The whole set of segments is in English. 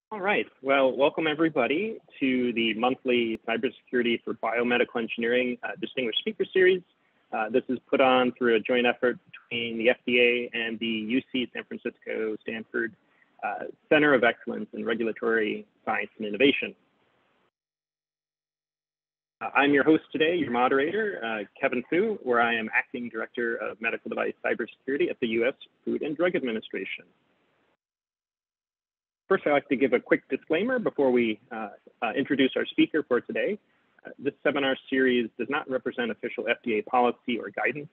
All right. Well, welcome everybody to the monthly Cybersecurity for Biomedical Engineering Distinguished Speaker Series. This is put on through a joint effort between the FDA and the UC-San-Francisco-Stanford Center of Excellence in Regulatory Science and Innovation. I'm your host today, your moderator, Kevin Fu, where I am Acting Director of Medical Device Cybersecurity at the U.S. Food and Drug Administration. First, I'd like to give a quick disclaimer before we introduce our speaker for today. This seminar series does not represent official FDA policy or guidance,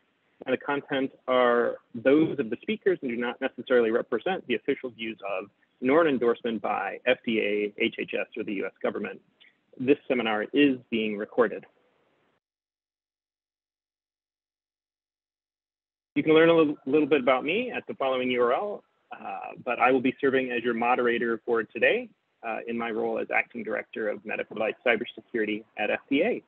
and the content are those of the speakers and do not necessarily represent the official views of, nor an endorsement by FDA, HHS, or the US government. This seminar is being recorded. You can learn a little bit about me at the following URL, but I will be serving as your moderator for today in my role as Acting Director of Medical Device Cybersecurity at FDA.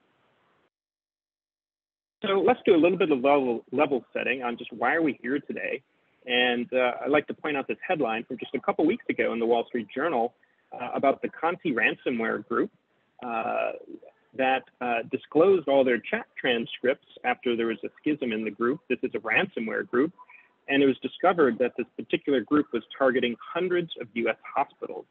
So let's do a little bit of level setting on just why are we here today. And I'd like to point out this headline from just a couple weeks ago in the Wall Street Journal about the Conti ransomware group that disclosed all their chat transcripts after there was a schism in the group. This is a ransomware group. And it was discovered that this particular group was targeting hundreds of US hospitals.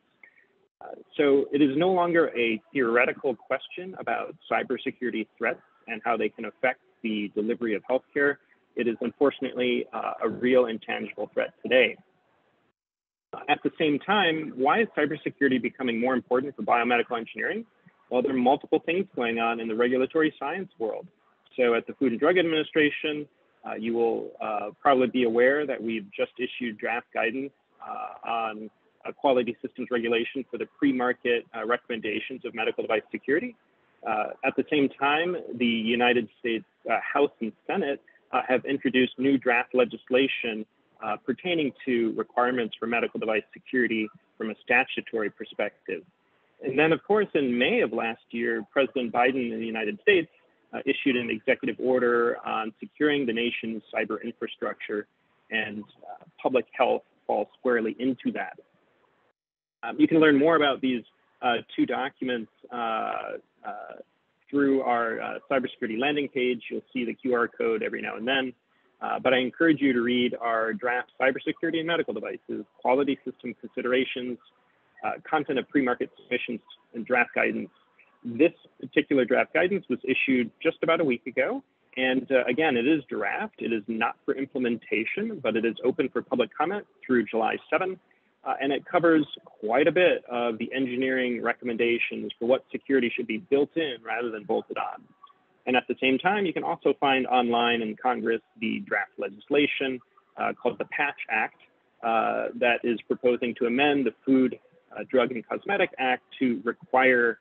So it is no longer a theoretical question about cybersecurity threats and how they can affect the delivery of healthcare. It is unfortunately a real and tangible threat today. At the same time, why is cybersecurity becoming more important for biomedical engineering? Well, there are multiple things going on in the regulatory science world. So at the Food and Drug Administration, you will probably be aware that we've just issued draft guidance on quality systems regulation for the pre-market recommendations of medical device security. At the same time, the United States House and Senate have introduced new draft legislation pertaining to requirements for medical device security from a statutory perspective. And then, of course, in May of last year, President Biden in the United States issued an executive order on securing the nation's cyber infrastructure, and public health falls squarely into that. You can learn more about these two documents through our cybersecurity landing page. You'll see the QR code every now and then, but I encourage you to read our draft cybersecurity and medical devices, quality system considerations, content of pre-market submissions, and draft guidance. This particular draft guidance was issued just about a week ago. And again, it is draft. It is not for implementation, but it is open for public comment through July 7. And it covers quite a bit of the engineering recommendations for what security should be built in rather than bolted on. And at the same time, you can also find online in Congress the draft legislation called the Patch Act that is proposing to amend the Food, Drug, and Cosmetic Act to require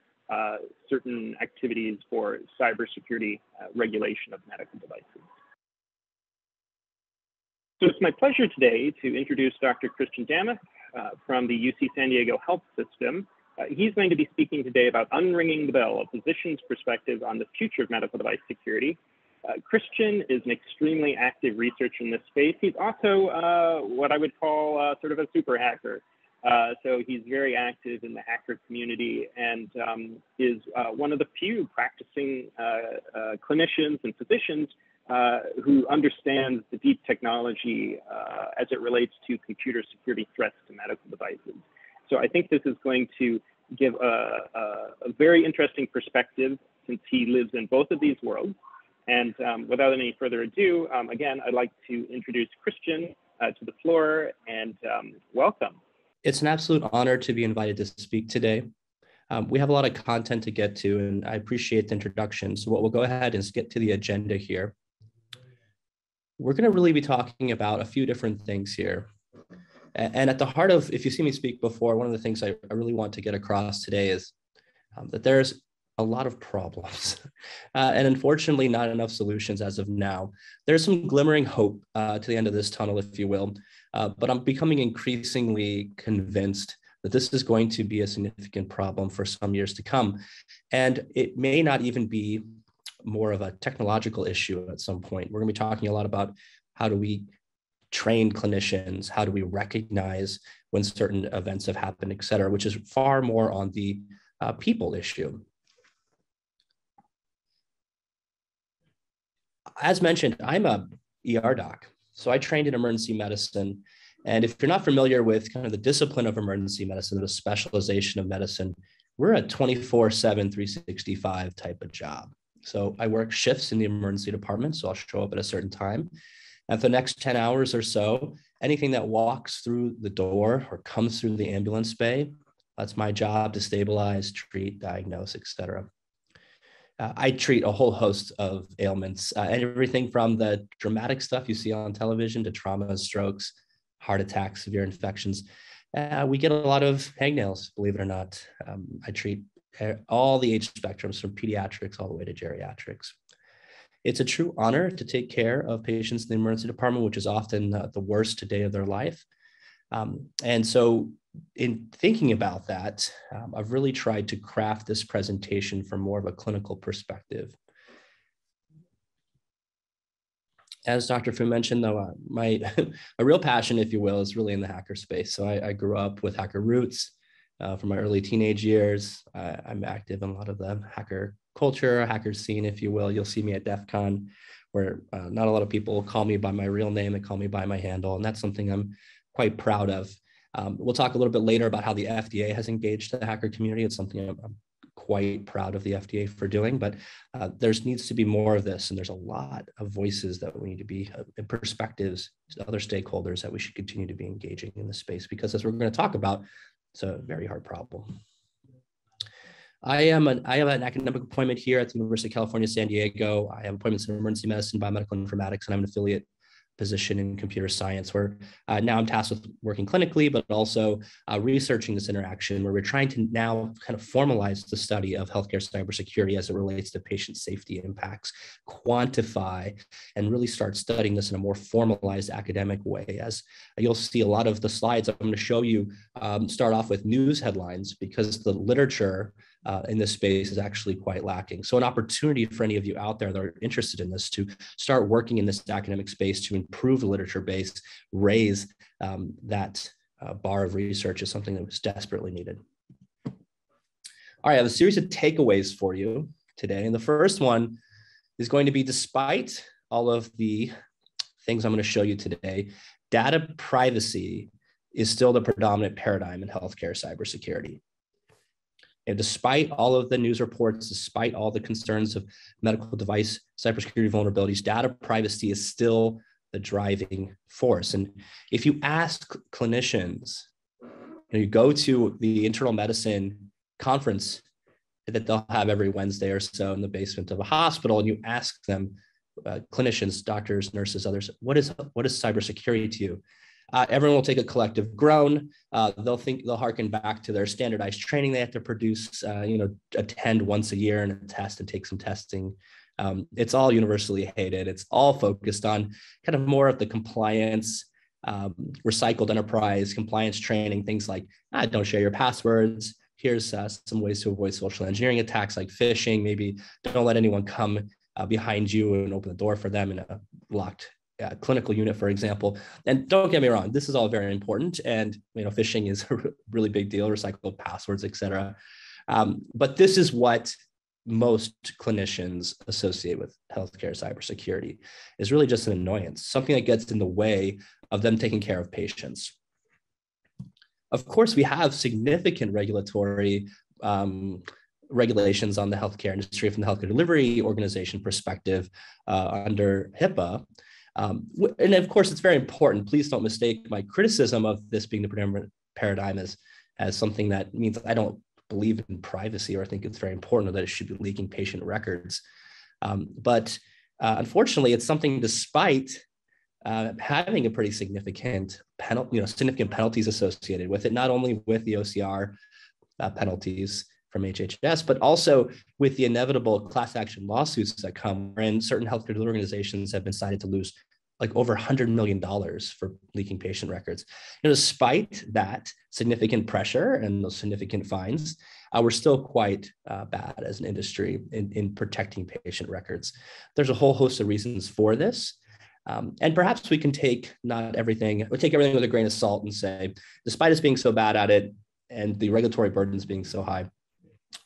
certain activities for cybersecurity regulation of medical devices. So it's my pleasure today to introduce Dr. Christian Dameff from the UC San Diego Health System. He's going to be speaking today about Unringing the Bell, a physician's perspective on the future of medical device security. Christian is an extremely active researcher in this space. He's also what I would call sort of a super hacker. So he's very active in the hacker community and is one of the few practicing clinicians and physicians who understands the deep technology as it relates to computer security threats to medical devices. So I think this is going to give a very interesting perspective since he lives in both of these worlds. And without any further ado, again, I'd like to introduce Christian to the floor and welcome. It's an absolute honor to be invited to speak today. We have a lot of content to get to, and I appreciate the introduction. So what we'll go ahead and get to the agenda here. We're going to really be talking about a few different things here. And at the heart of, if you see me speak before, one of the things I really want to get across today is that there's a lot of problems and unfortunately not enough solutions as of now. There's some glimmering hope to the end of this tunnel, if you will, but I'm becoming increasingly convinced that this is going to be a significant problem for some years to come. And it may not even be more of a technological issue at some point. We're going to be talking a lot about how do we train clinicians? How do we recognize when certain events have happened, et cetera, which is far more on the people issue. As mentioned, I'm a ER doc. So I trained in emergency medicine. And if you're not familiar with kind of the discipline of emergency medicine, the specialization of medicine, we're a 24/7, 365 type of job. So I work shifts in the emergency department. So I'll show up at a certain time. And for the next 10 hours or so, anything that walks through the door or comes through the ambulance bay, that's my job to stabilize, treat, diagnose, et cetera. I treat a whole host of ailments, and everything from the dramatic stuff you see on television to trauma, strokes, heart attacks, severe infections. We get a lot of hangnails, believe it or not. I treat all the age spectrums from pediatrics all the way to geriatrics. It's a true honor to take care of patients in the emergency department, which is often the worst day of their life. And so in thinking about that, I've really tried to craft this presentation from more of a clinical perspective. As Dr. Fu mentioned, though, my a real passion, if you will, is really in the hacker space. So I grew up with hacker roots from my early teenage years. I'm active in a lot of the hacker culture, hacker scene, if you will. You'll see me at DEF CON, where not a lot of people call me by my real name, they call me by my handle, and that's something I'm quite proud of. We'll talk a little bit later about how the FDA has engaged the hacker community. It's something I'm quite proud of the FDA for doing, but there needs to be more of this, and there's a lot of voices that we need to be, perspectives, other stakeholders that we should continue to be engaging in the space, because as we're going to talk about, it's a very hard problem. I have an academic appointment here at the University of California, San Diego. I have appointments in emergency medicine, biomedical informatics, and I'm an affiliate position in computer science, where now I'm tasked with working clinically, but also researching this interaction, where we're trying to now kind of formalize the study of healthcare cybersecurity as it relates to patient safety impacts, quantify, and really start studying this in a more formalized academic way. As you'll see, a lot of the slides I'm going to show you start off with news headlines, because the literature in this space is actually quite lacking. So an opportunity for any of you out there that are interested in this to start working in this academic space to improve the literature base, raise that bar of research is something that was desperately needed. All right, I have a series of takeaways for you today. And the first one is going to be, despite all of the things I'm going to show you today, data privacy is still the predominant paradigm in healthcare cybersecurity. And despite all of the news reports, despite all the concerns of medical device cybersecurity vulnerabilities, data privacy is still the driving force. And if you ask clinicians, you go to the internal medicine conference that they'll have every Wednesday or so in the basement of a hospital, and you ask them, clinicians, doctors, nurses, others, what is cybersecurity to you? Everyone will take a collective groan. They'll harken back to their standardized training they have to produce, attend once a year and a test and take some testing. It's all universally hated. It's all focused on kind of more of the compliance, recycled enterprise compliance training, things like don't share your passwords. Here's some ways to avoid social engineering attacks like phishing. Maybe don't let anyone come behind you and open the door for them in a locked clinical unit, for example. And don't get me wrong, this is all very important. And phishing is a really big deal, recycled passwords, et cetera. But this is what most clinicians associate with healthcare cybersecurity, is really just an annoyance, something that gets in the way of them taking care of patients. Of course, we have significant regulatory regulations on the healthcare industry from the healthcare delivery organization perspective under HIPAA. And of course, it's very important. Please don't mistake my criticism of this being the predominant paradigm as something that means I don't believe in privacy, or I think it's very important, or that it should be leaking patient records. But unfortunately, it's something, despite having a pretty significant significant penalties associated with it, not only with the OCR penalties from HHS, but also with the inevitable class action lawsuits that come, and certain healthcare delivery organizations have been cited to lose like over $100 million for leaking patient records. Despite that significant pressure and those significant fines, we're still quite bad as an industry in protecting patient records. There's a whole host of reasons for this. And perhaps we can take everything with a grain of salt and say, despite us being so bad at it and the regulatory burdens being so high,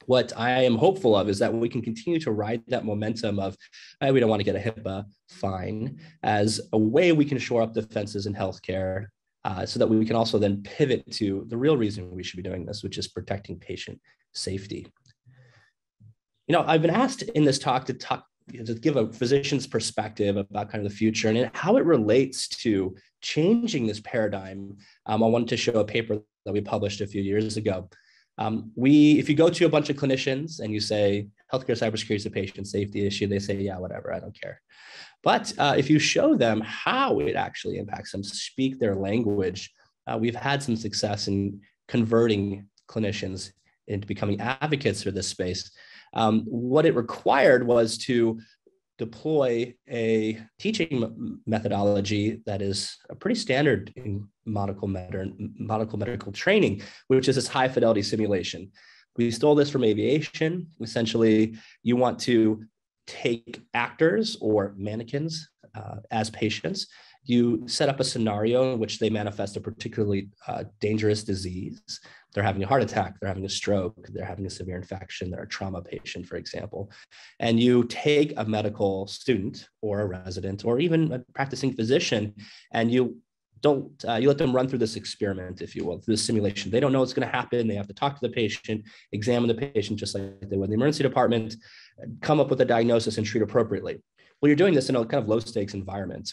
what I am hopeful of is that we can continue to ride that momentum of, we don't want to get a HIPAA fine, as a way we can shore up defenses in healthcare, so that we can also then pivot to the real reason we should be doing this, which is protecting patient safety. I've been asked in this talk to give a physician's perspective about kind of the future and how it relates to changing this paradigm. I wanted to show a paper that we published a few years ago. If you go to a bunch of clinicians and you say, healthcare cybersecurity is a patient safety issue, they say, yeah, whatever, I don't care. But if you show them how it actually impacts them, speak their language, we've had some success in converting clinicians into becoming advocates for this space. What it required was to deploy a teaching methodology that is pretty standard in medical medical training, which is this high fidelity simulation. We stole this from aviation. Essentially, you want to take actors or mannequins as patients. You set up a scenario in which they manifest a particularly dangerous disease. They're having a heart attack, they're having a stroke, they're having a severe infection, they're a trauma patient, for example. And you take a medical student or a resident or even a practicing physician, and you let them run through this experiment, if you will, through this simulation. They don't know what's going to happen. They have to talk to the patient, examine the patient just like they would in the emergency department, come up with a diagnosis and treat appropriately. Well, you're doing this in a kind of low stakes environment.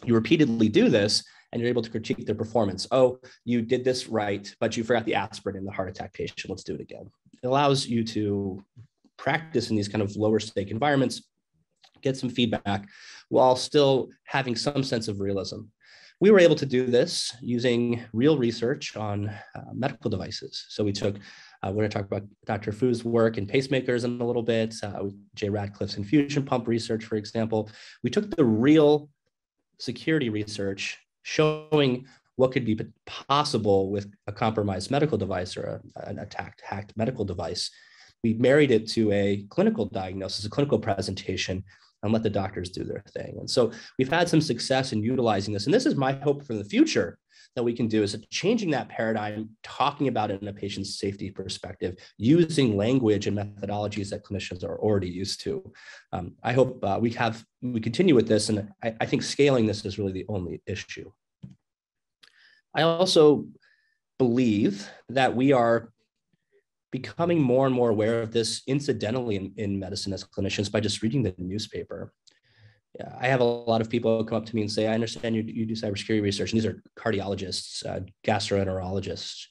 You repeatedly do this and you're able to critique their performance. Oh, you did this right, but you forgot the aspirin in the heart attack patient. Let's do it again. It allows you to practice in these kind of lower stake environments, get some feedback while still having some sense of realism. We were able to do this using real research on medical devices. So we took, we're going to talk about Dr. Fu's work in pacemakers in a little bit, Jay Radcliffe's infusion pump research, for example. We took the real security research showing what could be possible with a compromised medical device or an hacked medical device. We married it to a clinical diagnosis, a clinical presentation, and let the doctors do their thing. And so we've had some success in utilizing this. And this is my hope for the future that we can do, is changing that paradigm, talking about it in a patient's safety perspective, using language and methodologies that clinicians are already used to. I hope we continue with this, and I think scaling this is really the only issue. I also believe that we are becoming more and more aware of this incidentally in medicine as clinicians by just reading the newspaper. Yeah, I have a lot of people come up to me and say, I understand you do cybersecurity research. And these are cardiologists, gastroenterologists.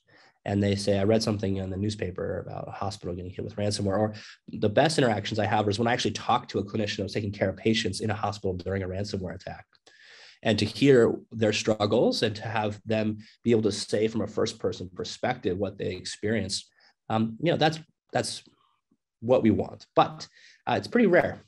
And they say, I read something in the newspaper about a hospital getting hit with ransomware. Or the best interactions I have is when I actually talk to a clinician who's taking care of patients in a hospital during a ransomware attack. And to hear their struggles and to have them be able to say from a first person perspective what they experienced, that's what we want. But it's pretty rare.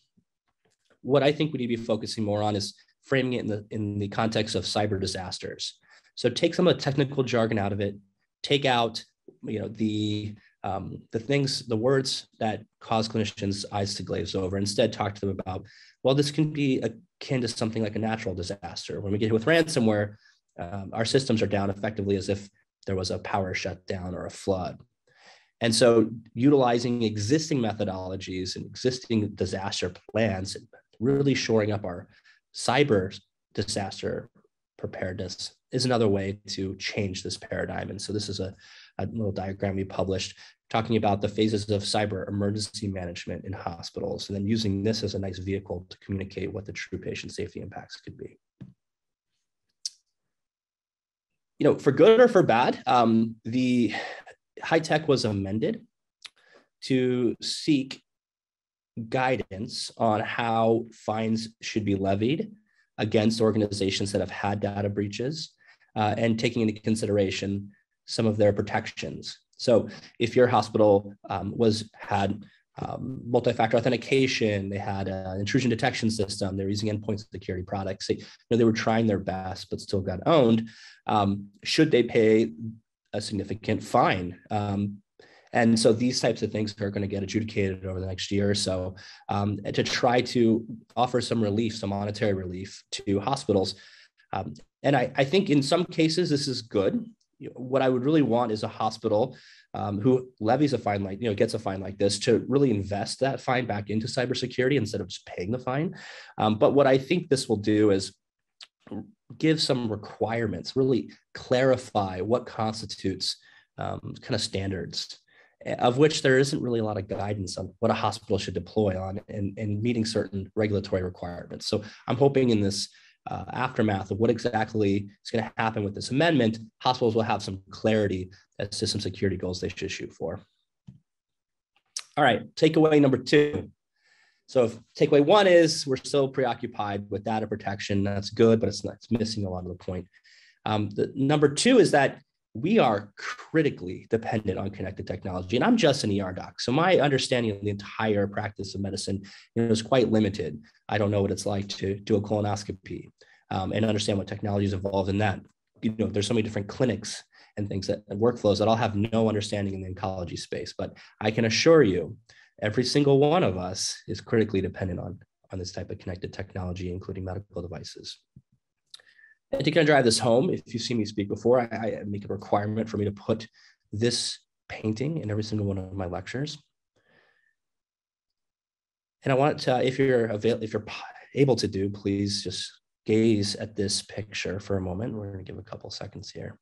What I think we need to be focusing more on is framing it in the context of cyber disasters. So take some of the technical jargon out of it, take out the words that cause clinicians' eyes to glaze over. Instead, talk to them about, well, this can be akin to something like a natural disaster. When we get hit with ransomware, our systems are down effectively as if there was a power shutdown or a flood. And so utilizing existing methodologies and existing disaster plans, really shoring up our cyber disaster preparedness is another way to change this paradigm. And so this is a little diagram we published talking about the phases of cyber emergency management in hospitals, and then using this as a nice vehicle to communicate what the true patient safety impacts could be. For good or for bad, the high tech was amended to seek guidance on how fines should be levied against organizations that have had data breaches, and taking into consideration some of their protections. So if your hospital had multi-factor authentication, they had an intrusion detection system, they're using endpoint security products, they were trying their best but still got owned, should they pay a significant fine? And so these types of things are going to get adjudicated over the next year or so to try to offer some relief, some monetary relief to hospitals. And I think in some cases, this is good. What I would really want is a hospital who levies a fine like, gets a fine like this to really invest that fine back into cybersecurity instead of just paying the fine. But what I think this will do is give some requirements, really clarify what constitutes kind of standards, of which there isn't really a lot of guidance on what a hospital should deploy on and meeting certain regulatory requirements. So I'm hoping in this aftermath of what exactly is going to happen with this amendment, hospitals will have some clarity as to some security goals they should shoot for. All right, takeaway number 2. So if takeaway 1 is we're still preoccupied with data protection. That's good, but it's missing a lot of the point. The number 2 is that we are critically dependent on connected technology. And I'm just an ER doc, so my understanding of the entire practice of medicine is quite limited. I don't know what it's like to do a colonoscopy and understand what technology is involved in that. There's so many different clinics and things and workflows that I'll have no understanding in the oncology space. But I can assure you, every single one of us is critically dependent on this type of connected technology, including medical devices. And to kind of drive this home, if you've seen me speak before, I make a requirement for me to put this painting in every single one of my lectures. And I want to, if you're able to do, please just gaze at this picture for a moment. We're going to give a couple seconds here.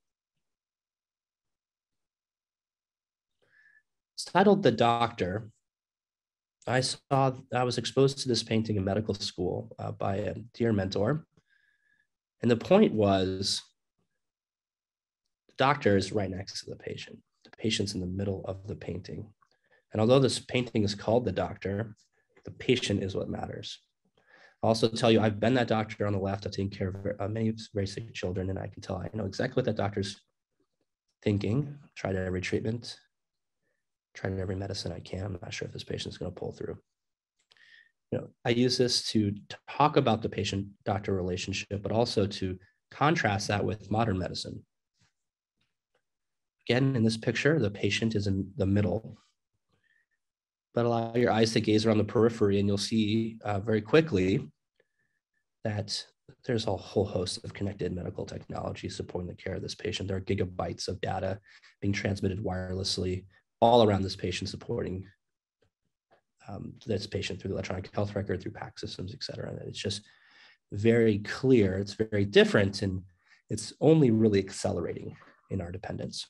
It's titled "The Doctor." I was exposed to this painting in medical school by a dear mentor. And the point was, the doctor is right next to the patient. The patient's in the middle of the painting. And although this painting is called "The Doctor," the patient is what matters. I'll also tell you, I've been that doctor on the left. I've taken care of many very sick children, and I can tell I know exactly what that doctor's thinking. Tried every treatment, tried every medicine I can. I'm not sure if this patient's going to pull through. I use this to talk about the patient-doctor relationship, but also to contrast that with modern medicine. Again, in this picture, the patient is in the middle, but allow your eyes to gaze around the periphery and you'll see very quickly that there's a whole host of connected medical technology supporting the care of this patient. There are gigabytes of data being transmitted wirelessly all around this patient, supporting this patient through the electronic health record, through PACS systems, et cetera. And it's just very clear. It's very different, and it's only really accelerating in our dependence.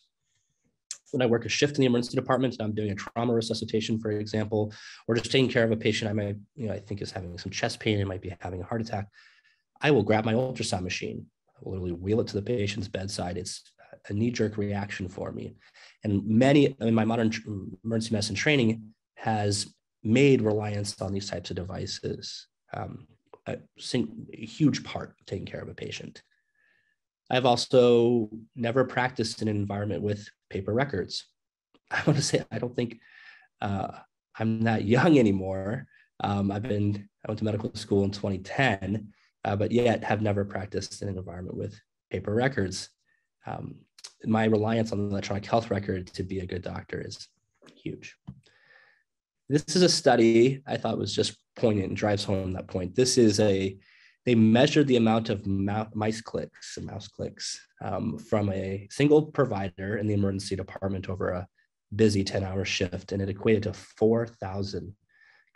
When I work a shift in the emergency department, and I'm doing a trauma resuscitation, for example, or just taking care of a patient I think is having some chest pain and might be having a heart attack, I will grab my ultrasound machine. I will literally wheel it to the patient's bedside. It's a knee-jerk reaction for me. And my modern emergency medicine training has made reliance on these types of devices a huge part of taking care of a patient. I've also never practiced in an environment with paper records. I want to say, I don't think I'm that young anymore. I went to medical school in 2010, but yet have never practiced in an environment with paper records. My reliance on the electronic health record to be a good doctor is huge. This is a study I thought was just poignant and drives home that point. They measured the amount of mouse clicks from a single provider in the emergency department over a busy 10-hour shift, and it equated to 4,000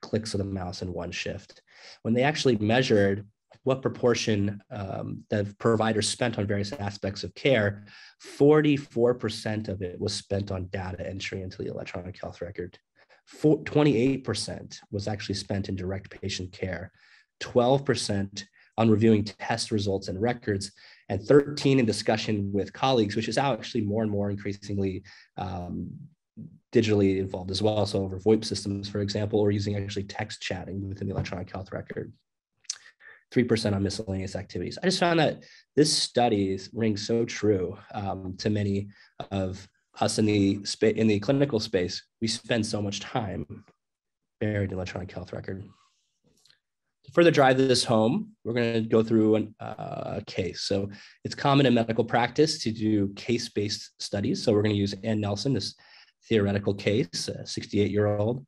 clicks of the mouse in one shift. When they actually measured what proportion the providers spent on various aspects of care, 44% of it was spent on data entry into the electronic health record. 28% was actually spent in direct patient care, 12% on reviewing test results and records, and 13% in discussion with colleagues, which is now actually more and more increasingly digitally involved as well. So over VoIP systems, for example, or using actually text chatting within the electronic health record. 3% on miscellaneous activities. I just found that this study rings so true to many of us in the clinical space. We spend so much time buried in electronic health record. To further drive this home, we're going to go through a case. So it's common in medical practice to do case-based studies. So we're going to use Ann Nelson, this theoretical case, a 68-year-old,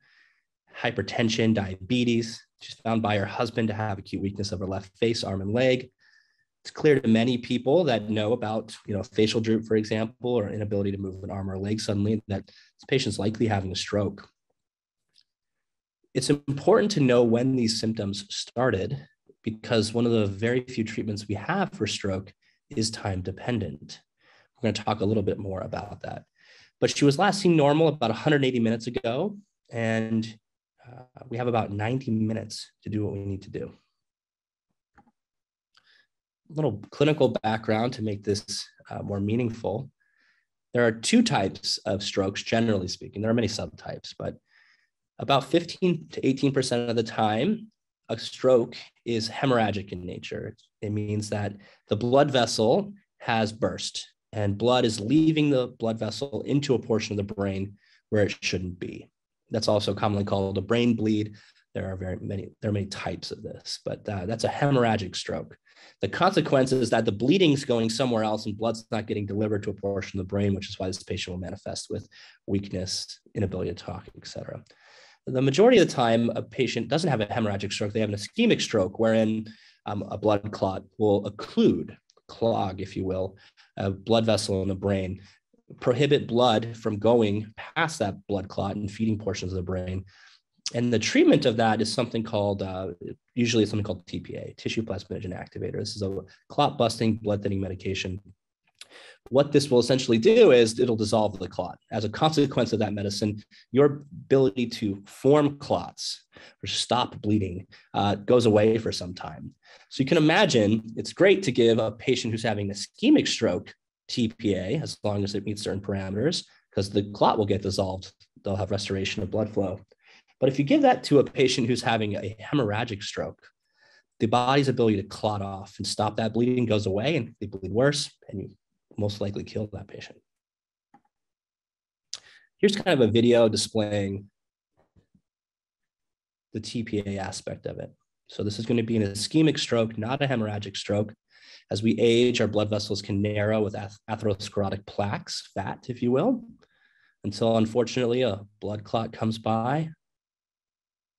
hypertension, diabetes. She's found by her husband to have acute weakness of her left face, arm, and leg. It's clear to many people that know about, facial droop, for example, or inability to move an arm or a leg suddenly, that this patient's likely having a stroke. It's important to know when these symptoms started, because one of the very few treatments we have for stroke is time dependent. We're going to talk a little bit more about that. But she was last seen normal about 180 minutes ago, and we have about 90 minutes to do what we need to do. A little clinical background to make this more meaningful. There are two types of strokes, generally speaking. There are many subtypes, but about 15 to 18% of the time, a stroke is hemorrhagic in nature. It means that the blood vessel has burst and blood is leaving the blood vessel into a portion of the brain where it shouldn't be. That's also commonly called a brain bleed. There are many types of this, but that's a hemorrhagic stroke. The consequence is that the bleeding's going somewhere else and blood's not getting delivered to a portion of the brain, which is why this patient will manifest with weakness, inability to talk, et cetera. The majority of the time, a patient doesn't have a hemorrhagic stroke. They have an ischemic stroke, wherein a blood clot will clog, if you will, a blood vessel in the brain, prohibit blood from going past that blood clot and feeding portions of the brain. And the treatment of that is something called, usually it's something called TPA, tissue plasminogen activator. This is a clot busting, blood thinning medication. What this will essentially do is it'll dissolve the clot. As a consequence of that medicine, your ability to form clots or stop bleeding goes away for some time. So you can imagine it's great to give a patient who's having an ischemic stroke TPA, as long as it meets certain parameters, because the clot will get dissolved. They'll have restoration of blood flow. But if you give that to a patient who's having a hemorrhagic stroke, the body's ability to clot off and stop that bleeding goes away, and they bleed worse, and you most likely kill that patient. Here's kind of a video displaying the TPA aspect of it. So this is going to be an ischemic stroke, not a hemorrhagic stroke. As we age, our blood vessels can narrow with atherosclerotic plaques, fat, if you will, until unfortunately a blood clot comes by,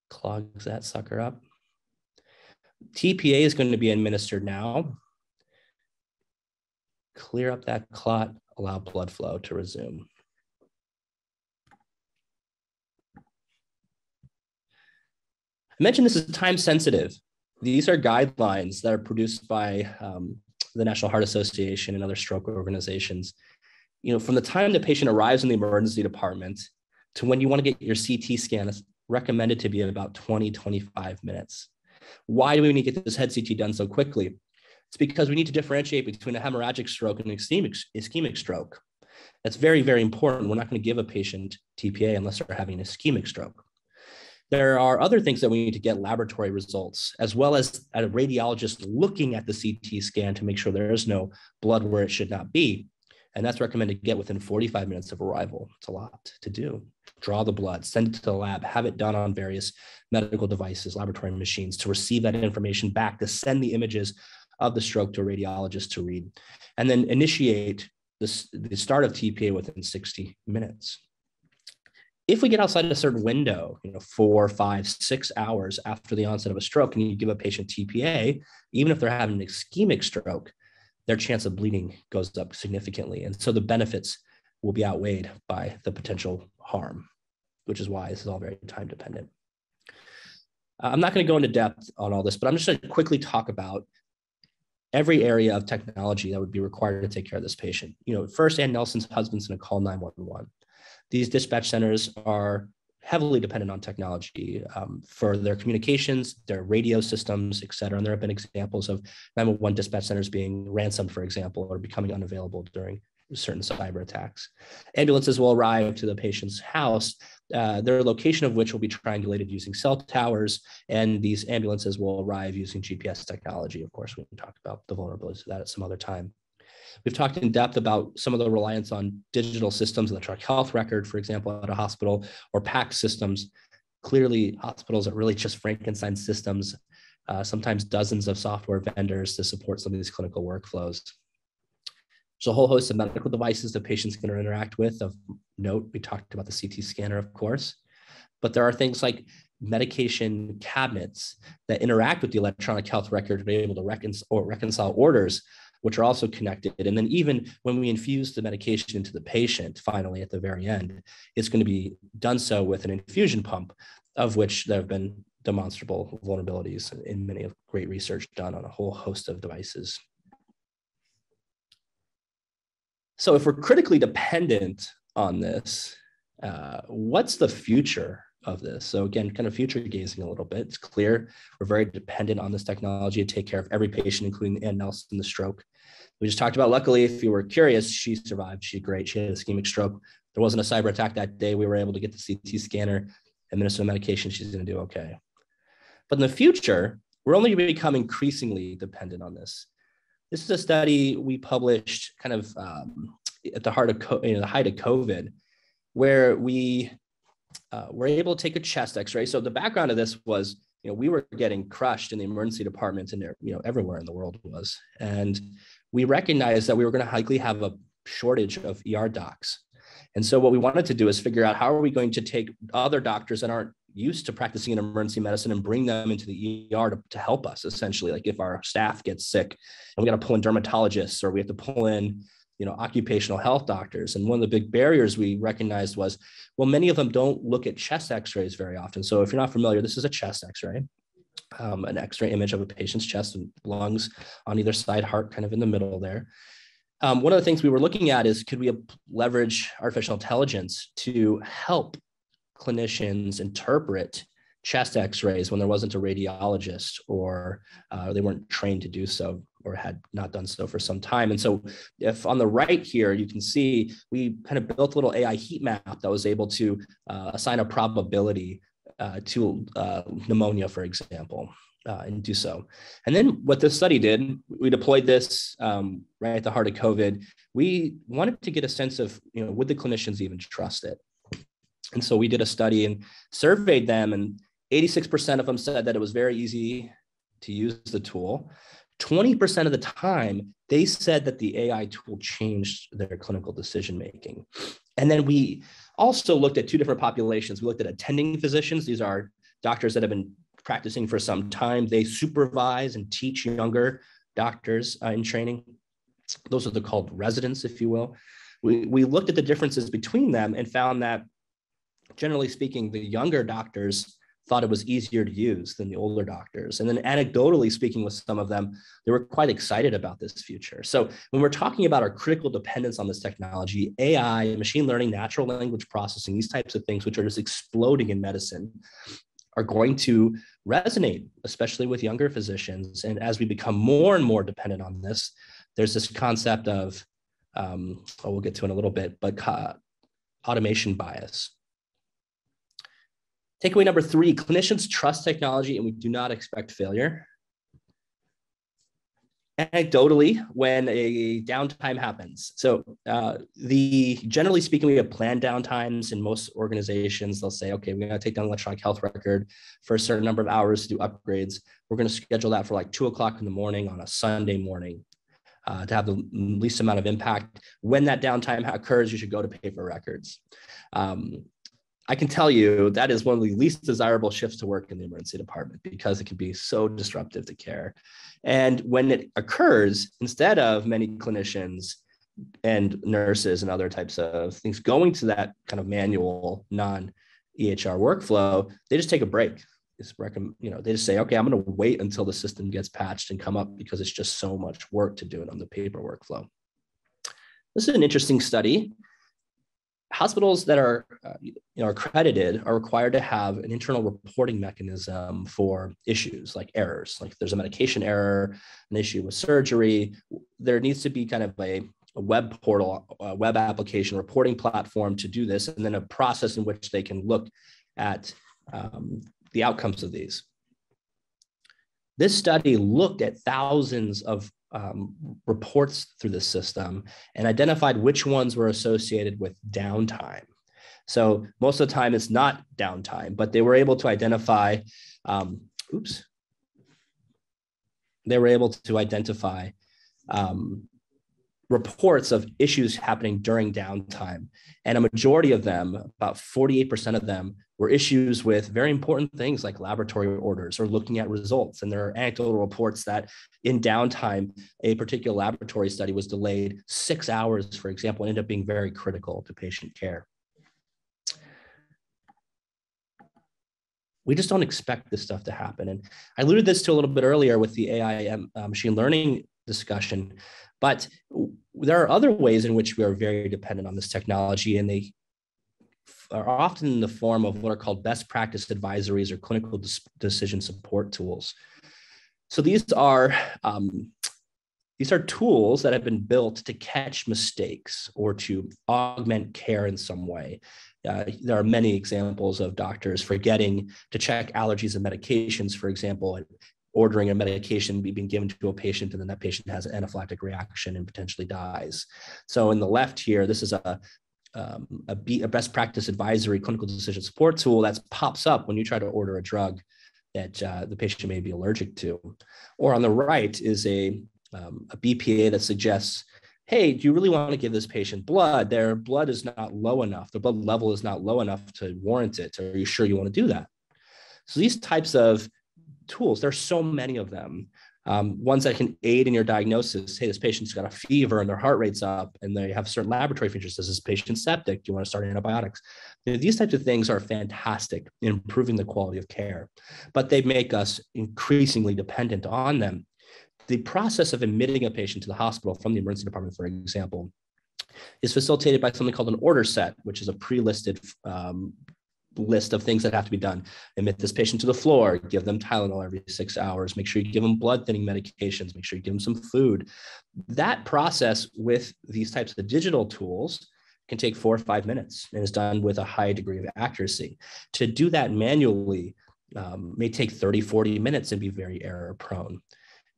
clogs that sucker up. TPA is going to be administered now. Clear up that clot, allow blood flow to resume. I mentioned this is time sensitive. These are guidelines that are produced by the National Heart Association and other stroke organizations. From the time the patient arrives in the emergency department to when you want to get your CT scan, is recommended to be about 20, 25 minutes. Why do we need to get this head CT done so quickly? It's because we need to differentiate between a hemorrhagic stroke and an ischemic stroke. That's very, very important. We're not going to give a patient TPA unless they're having an ischemic stroke. There are other things that we need to get laboratory results, as well as a radiologist looking at the CT scan to make sure there is no blood where it should not be. And that's recommended to get within 45 minutes of arrival. It's a lot to do. Draw the blood, send it to the lab, have it done on various medical devices, laboratory machines, to receive that information back, to send the images of the stroke to a radiologist to read, and then initiate the start of TPA within 60 minutes. If we get outside a certain window, 4, 5, 6 hours after the onset of a stroke, and you give a patient TPA, even if they're having an ischemic stroke, their chance of bleeding goes up significantly. And so the benefits will be outweighed by the potential harm, which is why this is all very time dependent. I'm not going to go into depth on all this, but I'm just going to quickly talk about every area of technology that would be required to take care of this patient. First, Ann Nelson's husband's going to call 911. These dispatch centers are heavily dependent on technology for their communications, their radio systems, et cetera. And there have been examples of 911 dispatch centers being ransomed, for example, or becoming unavailable during certain cyber attacks. Ambulances will arrive to the patient's house, their location of which will be triangulated using cell towers, and these ambulances will arrive using GPS technology. Of course, we can talk about the vulnerabilities of that at some other time. We've talked in depth about some of the reliance on digital systems, electronic health record, for example, at a hospital, or PACS systems. Clearly, hospitals are really just Frankenstein systems, sometimes dozens of software vendors to support some of these clinical workflows. There's a whole host of medical devices that patients can interact with, of note. We talked about the CT scanner, of course, but there are things like medication cabinets that interact with the electronic health record to be able to reconcile orders, which are also connected. And then even when we infuse the medication into the patient, finally at the very end, it's going to be done so with an infusion pump, of which there have been demonstrable vulnerabilities in many of great research done on a whole host of devices. So if we're critically dependent on this, what's the future of this? So again, kind of future gazing a little bit. It's clear we're very dependent on this technology to take care of every patient, including Ann Nelson, the stroke. We just talked about, luckily, if you were curious, she survived. She's great. She had an ischemic stroke. There wasn't a cyber attack that day. We were able to get the CT scanner, administer medication. She's going to do okay. But in the future, we're only going to become increasingly dependent on this. This is a study we published kind of at the height of COVID, where we were able to take a chest X-ray. So the background of this was, we were getting crushed in the emergency departments and everywhere in the world was, and we recognized that we were going to likely have a shortage of ER docs. And so what we wanted to do is figure out, how are we going to take other doctors that aren't used to practicing in emergency medicine and bring them into the ER to help us, essentially. Like if our staff gets sick and we got to pull in dermatologists, or we have to pull in occupational health doctors. And one of the big barriers we recognized was, well, many of them don't look at chest X-rays very often. So if you're not familiar, this is a chest X-ray, an X-ray image of a patient's chest and lungs on either side, heart kind of in the middle there. One of the things we were looking at is, could we leverage artificial intelligence to help clinicians interpret chest X-rays when there wasn't a radiologist, or they weren't trained to do so, or had not done so for some time. And so if on the right here, you can see we kind of built a little AI heat map that was able to assign a probability to pneumonia, for example, and do so. And then what this study did, we deployed this right at the heart of COVID. We wanted to get a sense of, would the clinicians even trust it? And so we did a study and surveyed them, and 86% of them said that it was very easy to use the tool. 20% of the time, they said that the AI tool changed their clinical decision-making. And then we also looked at two different populations. We looked at attending physicians. These are doctors that have been practicing for some time. They supervise and teach younger doctors in training. Those are called residents, if you will. We looked at the differences between them and found that, generally speaking, the younger doctors thought it was easier to use than the older doctors. And then anecdotally speaking with some of them, they were quite excited about this future. So when we're talking about our critical dependence on this technology, AI, machine learning, natural language processing, these types of things, which are just exploding in medicine, are going to resonate, especially with younger physicians. And as we become more and more dependent on this, there's this concept of, we'll get to in a little bit, but automation bias. Takeaway number 3, clinicians trust technology and we do not expect failure. Anecdotally, when a downtime happens, so generally speaking, we have planned downtimes in most organizations. They'll say, okay, we're going to take down the electronic health record for a certain number of hours to do upgrades. We're going to schedule that for like 2 o'clock in the morning on a Sunday morning to have the least amount of impact. When that downtime occurs, you should go to paper records. I can tell you that is one of the least desirable shifts to work in the emergency department because it can be so disruptive to care. And when it occurs, instead of many clinicians and nurses and other types of things going to that kind of manual non-EHR workflow, they just take a break. They just say, okay, I'm going to wait until the system gets patched and come up because it's just so much work to do it on the paper workflow. This is an interesting study. Hospitals that are accredited are required to have an internal reporting mechanism for issues like errors. Like if there's a medication error, an issue with surgery, there needs to be kind of a web portal, a web application reporting platform to do this, and then a process in which they can look at the outcomes of these. This study looked at thousands of reports through the system and identified which ones were associated with downtime. So most of the time it's not downtime, but they were able to identify, reports of issues happening during downtime. And a majority of them, about 48% of them, were issues with very important things like laboratory orders or looking at results. And there are anecdotal reports that in downtime, a particular laboratory study was delayed 6 hours, for example, and ended up being very critical to patient care. We just don't expect this stuff to happen. And I alluded this to a little bit earlier with the AI machine learning discussion, but there are other ways in which we are very dependent on this technology, and they are often in the form of what are called best practice advisories or clinical decision support tools. So these are tools that have been built to catch mistakes or to augment care in some way. There are many examples of doctors forgetting to check allergies and medications, for example, and ordering a medication being given to a patient, and then that patient has an anaphylactic reaction and potentially dies. So in the left here, this is a best practice advisory clinical decision support tool that pops up when you try to order a drug that the patient may be allergic to. Or on the right is a BPA that suggests, hey, do you really want to give this patient blood? Their blood is not low enough. The blood level is not low enough to warrant it. Are you sure you want to do that? So these types of tools, there's so many of them. Ones that can aid in your diagnosis. Hey, this patient's got a fever and their heart rate's up and they have certain laboratory features. Is this patient septic? Do you want to start antibiotics? These types of things are fantastic in improving the quality of care, but they make us increasingly dependent on them. The process of admitting a patient to the hospital from the emergency department, for example, is facilitated by something called an order set, which is a pre-listed list of things that have to be done. Admit this patient to the floor, give them Tylenol every 6 hours, make sure you give them blood thinning medications, make sure you give them some food. That process with these types of digital tools can take 4 or 5 minutes and is done with a high degree of accuracy. To do that manually may take 30, 40 minutes and be very error prone.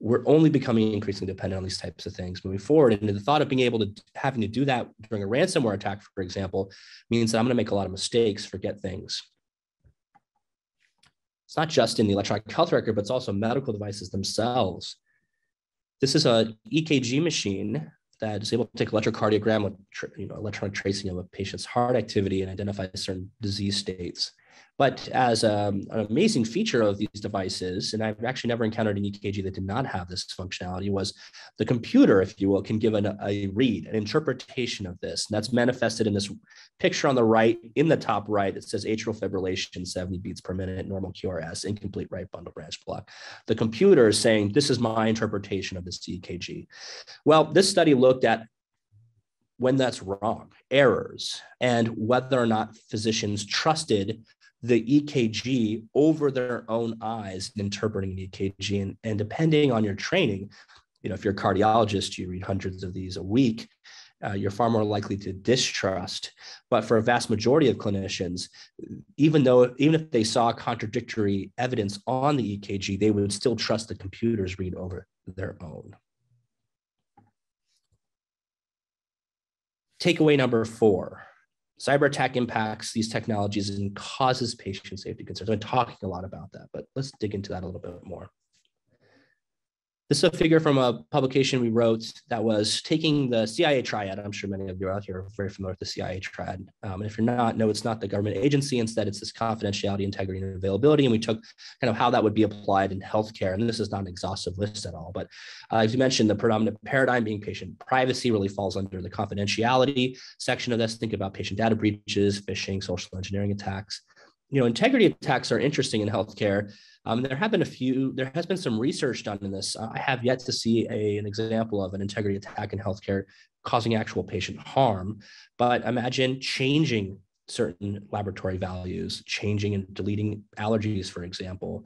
We're only becoming increasingly dependent on these types of things moving forward. And the thought of being able to having to do that during a ransomware attack, for example, means that I'm going to make a lot of mistakes, forget things. It's not just in the electronic health record, but it's also medical devices themselves. This is an EKG machine that is able to take electrocardiogram, electronic tracing of a patient's heart activity and identify certain disease states. But as an amazing feature of these devices, and I've actually never encountered an EKG that did not have this functionality, was the computer, if you will, can give a read, an interpretation of this. And that's manifested in this picture on the right, in the top right. It says atrial fibrillation, 70 beats per minute, normal QRS, incomplete right bundle branch block. The computer is saying, this is my interpretation of this EKG. Well, this study looked at when that's wrong, errors, and whether or not physicians trusted the EKG over their own eyes in interpreting an EKG. And depending on your training, if you're a cardiologist, you read hundreds of these a week, you're far more likely to distrust. But for a vast majority of clinicians, even if they saw contradictory evidence on the EKG, they would still trust the computer's read over their own. Takeaway number 4. Cyber attack impacts these technologies and causes patient safety concerns. I've been talking a lot about that, but let's dig into that a little bit more. This is a figure from a publication we wrote that was taking the CIA triad. I'm sure many of you out here are very familiar with the CIA triad. And if you're not, no, it's not the government agency. Instead, it's this confidentiality, integrity, and availability. And we took kind of how that would be applied in healthcare. And this is not an exhaustive list at all. But as you mentioned, the predominant paradigm being patient privacy really falls under the confidentiality section of this. Think about patient data breaches, phishing, social engineering attacks. Integrity attacks are interesting in healthcare. There has been some research done in this. I have yet to see an example of an integrity attack in healthcare causing actual patient harm, but imagine changing certain laboratory values, changing and deleting allergies, for example,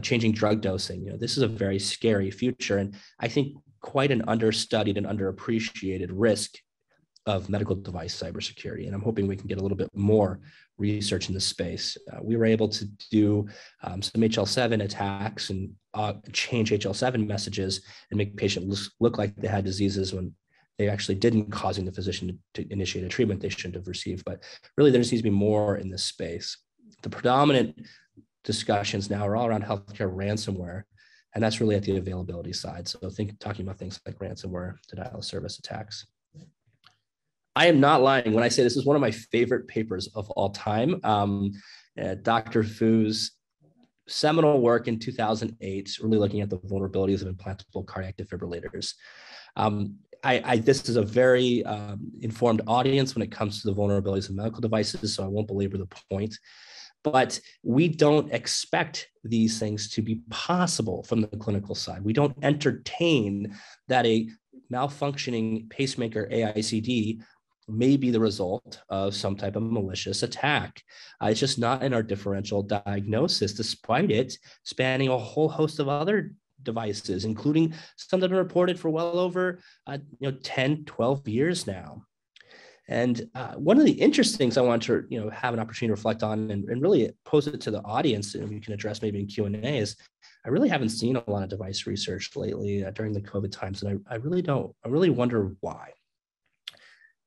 changing drug dosing. This is a very scary future, and I think quite an understudied and underappreciated risk of medical device cybersecurity. And I'm hoping we can get a little bit more research in this space. We were able to do some HL7 attacks and change HL7 messages and make patients look like they had diseases when they actually didn't, causing the physician to initiate a treatment they shouldn't have received. But really, there just needs to be more in this space. The predominant discussions now are all around healthcare ransomware. And that's really at the availability side. So talking about things like ransomware, denial of service attacks. I am not lying when I say this is one of my favorite papers of all time. Dr. Fu's seminal work in 2008, really looking at the vulnerabilities of implantable cardiac defibrillators. This is a very informed audience when it comes to the vulnerabilities of medical devices, so I won't belabor the point. But we don't expect these things to be possible from the clinical side. We don't entertain that a malfunctioning pacemaker AICD may be the result of some type of malicious attack. It's just not in our differential diagnosis, despite it spanning a whole host of other devices, including some that have been reported for well over 10, 12 years now. And one of the interesting things I want to have an opportunity to reflect on and really pose it to the audience, and we can address maybe in Q&A, is I really haven't seen a lot of device research lately during the COVID times, and I really wonder why.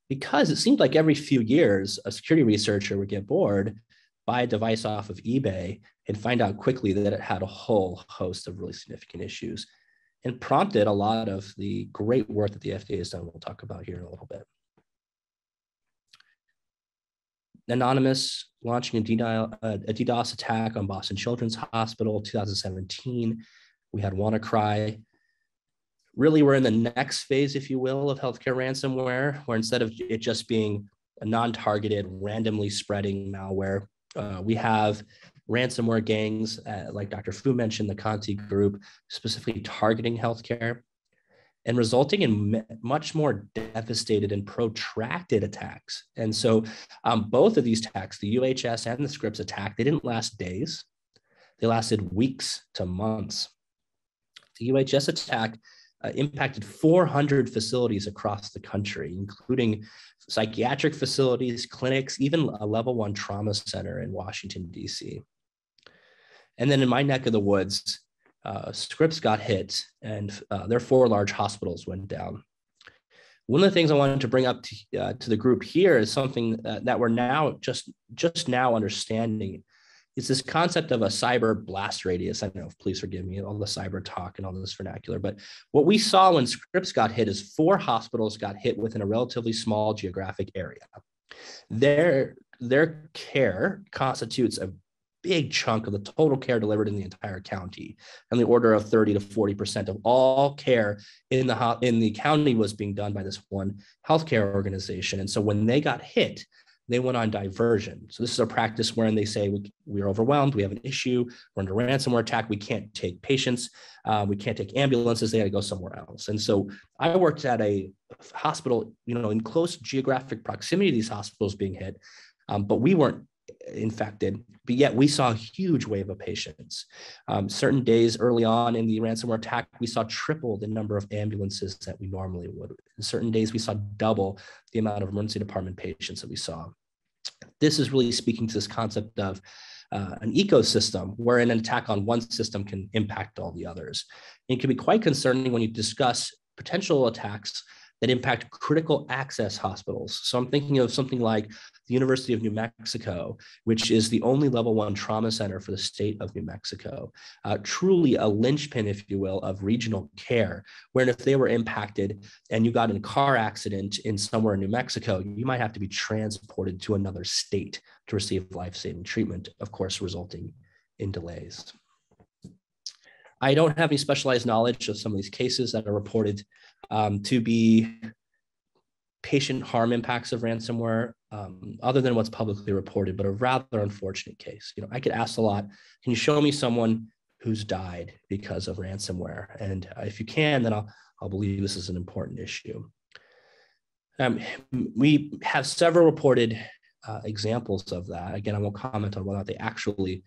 Because it seemed like every few years, a security researcher would get bored, buy a device off of eBay, and find out quickly that it had a whole host of really significant issues, and prompted a lot of the great work that the FDA has done. We'll talk about here in a little bit. Anonymous launching a DDoS attack on Boston Children's Hospital, 2017. We had WannaCry. Really, we're in the next phase, if you will, of healthcare ransomware, where instead of it just being a non-targeted, randomly spreading malware, we have ransomware gangs, like Dr. Fu mentioned, the Conti group, specifically targeting healthcare and resulting in much more devastated and protracted attacks. And so both of these attacks, the UHS and the Scripps attack, they didn't last days. They lasted weeks to months. The UHS attack impacted 400 facilities across the country, including psychiatric facilities, clinics, even a level 1 trauma center in Washington, D.C. And then in my neck of the woods, Scripps got hit and their 4 large hospitals went down. One of the things I wanted to bring up to the group here is something that we're now just now understanding. It's this concept of a cyber blast radius. I don't know, please forgive me, all the cyber talk and all this vernacular, but what we saw when Scripps got hit is 4 hospitals got hit within a relatively small geographic area. Their care constitutes a big chunk of the total care delivered in the entire county, and the order of 30 to 40% of all care in the county was being done by this one healthcare organization. And so when they got hit, they went on diversion. So this is a practice wherein they say, we're overwhelmed, we have an issue, we're under ransomware attack, we can't take patients, we can't take ambulances, they got to go somewhere else. And so I worked at a hospital, in close geographic proximity to these hospitals being hit, but we weren't infected, but yet we saw a huge wave of patients. Certain days early on in the ransomware attack, we saw triple the number of ambulances that we normally would. In certain days, we saw double the amount of emergency department patients that we saw. This is really speaking to this concept of an ecosystem wherein an attack on one system can impact all the others. It can be quite concerning when you discuss potential attacks that impact critical access hospitals. So I'm thinking of something like the University of New Mexico, which is the only level 1 trauma center for the state of New Mexico, truly a linchpin, if you will, of regional care, where if they were impacted and you got in a car accident in somewhere in New Mexico, you might have to be transported to another state to receive life-saving treatment, of course, resulting in delays. I don't have any specialized knowledge of some of these cases that are reported to be patient harm impacts of ransomware, other than what's publicly reported, but a rather unfortunate case. I get asked a lot, can you show me someone who's died because of ransomware? And if you can, then I'll believe this is an important issue. We have several reported examples of that. Again, I won't comment on whether or not they actually,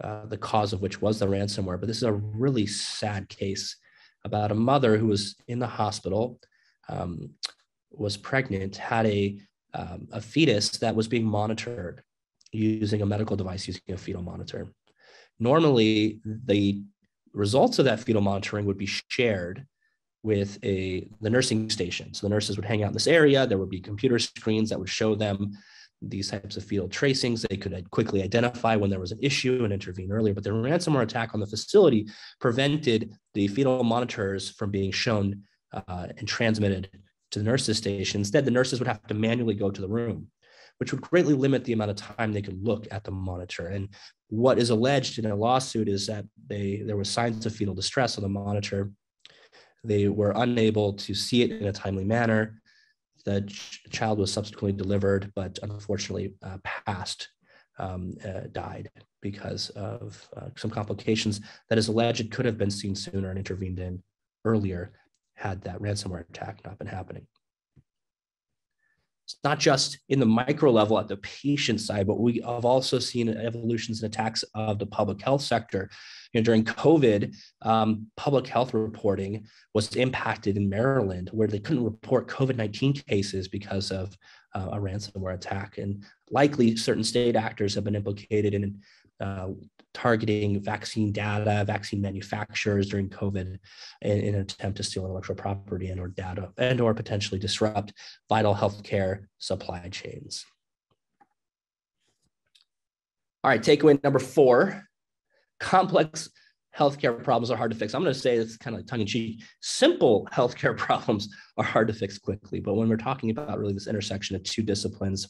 the cause of which was the ransomware, but this is a really sad case about a mother who was in the hospital, was pregnant, had a fetus that was being monitored using a medical device, using a fetal monitor. Normally, the results of that fetal monitoring would be shared with the nursing station. So the nurses would hang out in this area. There would be computer screens that would show them these types of fetal tracings. They could quickly identify when there was an issue and intervene earlier, but the ransomware attack on the facility prevented the fetal monitors from being shown and transmitted to the nurses' station. Instead, the nurses would have to manually go to the room, which would greatly limit the amount of time they could look at the monitor. And what is alleged in a lawsuit is that there were signs of fetal distress on the monitor. They were unable to see it in a timely manner. The child was subsequently delivered, but unfortunately died because of some complications that is alleged could have been seen sooner and intervened in earlier had that ransomware attack not been happening. It's not just in the micro level at the patient side, but we have also seen evolutions and attacks of the public health sector. During COVID, public health reporting was impacted in Maryland, where they couldn't report COVID-19 cases because of a ransomware attack. And likely certain state actors have been implicated in targeting vaccine data, vaccine manufacturers during COVID in an attempt to steal intellectual property and or data and or potentially disrupt vital healthcare supply chains. All right, takeaway number 4, complex healthcare problems are hard to fix. I'm going to say it's kind of like tongue-in-cheek. Simple healthcare problems are hard to fix quickly, but when we're talking about really this intersection of two disciplines,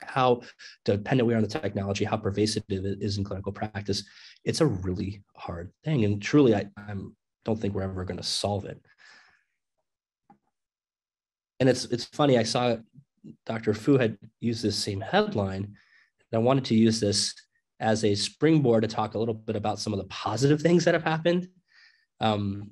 how dependent we are on the technology, how pervasive it is in clinical practice, it's a really hard thing. And truly, I don't think we're ever going to solve it. And it's funny, I saw Dr. Fu had used this same headline, and I wanted to use this as a springboard to talk a little bit about some of the positive things that have happened. And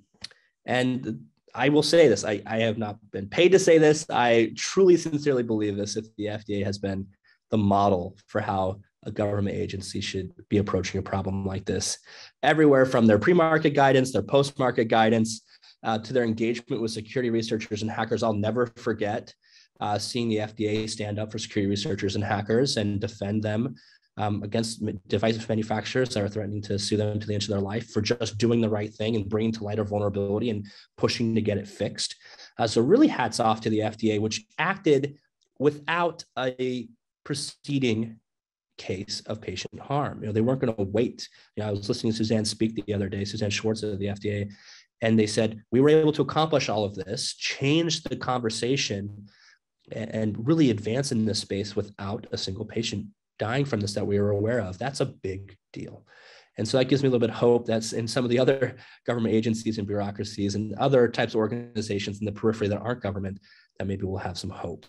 I will say this, I have not been paid to say this. I truly, sincerely believe this, if the FDA has been the model for how a government agency should be approaching a problem like this. Everywhere from their pre-market guidance, their post-market guidance, to their engagement with security researchers and hackers. I'll never forget seeing the FDA stand up for security researchers and hackers and defend them against device manufacturers that are threatening to sue them to the end of their life for just doing the right thing and bringing to light a vulnerability and pushing to get it fixed. So really hats off to the FDA, which acted without a preceding case of patient harm. They weren't going to wait. I was listening to Suzanne speak the other day, Suzanne Schwartz of the FDA, and they said, we were able to accomplish all of this, change the conversation, and really advance in this space without a single patient dying from this that we were aware of. That's a big deal. And so that gives me a little bit of hope that's in some of the other government agencies and bureaucracies and other types of organizations in the periphery that aren't government, that maybe we'll have some hope.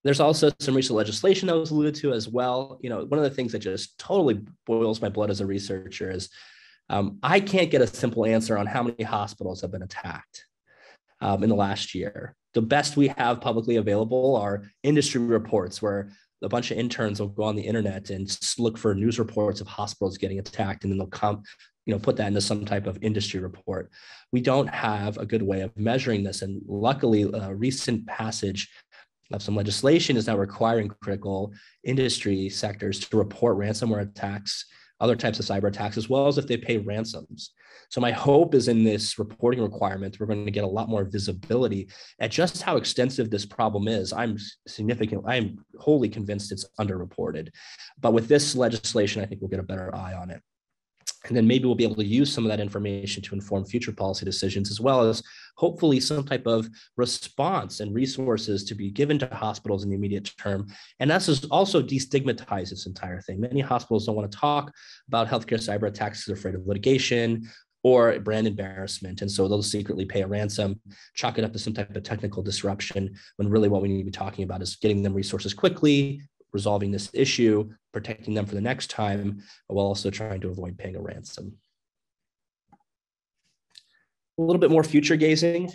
There's also some recent legislation that was alluded to as well. One of the things that just totally boils my blood as a researcher is I can't get a simple answer on how many hospitals have been attacked in the last year. The best we have publicly available are industry reports where a bunch of interns will go on the internet and look for news reports of hospitals getting attacked, and then they'll put that into some type of industry report. We don't have a good way of measuring this. And luckily, a recent passage of some legislation is now requiring critical industry sectors to report ransomware attacks, other types of cyber attacks, as well as if they pay ransoms. So my hope is in this reporting requirement, we're going to get a lot more visibility at just how extensive this problem is. I'm wholly convinced it's underreported. But with this legislation, I think we'll get a better eye on it. And then maybe we'll be able to use some of that information to inform future policy decisions, as well as hopefully some type of response and resources to be given to hospitals in the immediate term. And that's also destigmatize this entire thing. Many hospitals don't want to talk about healthcare cyber attacks because they're afraid of litigation or brand embarrassment. And so they'll secretly pay a ransom, chalk it up to some type of technical disruption, when really what we need to be talking about is getting them resources quickly, resolving this issue, protecting them for the next time, while also trying to avoid paying a ransom. A little bit more future gazing.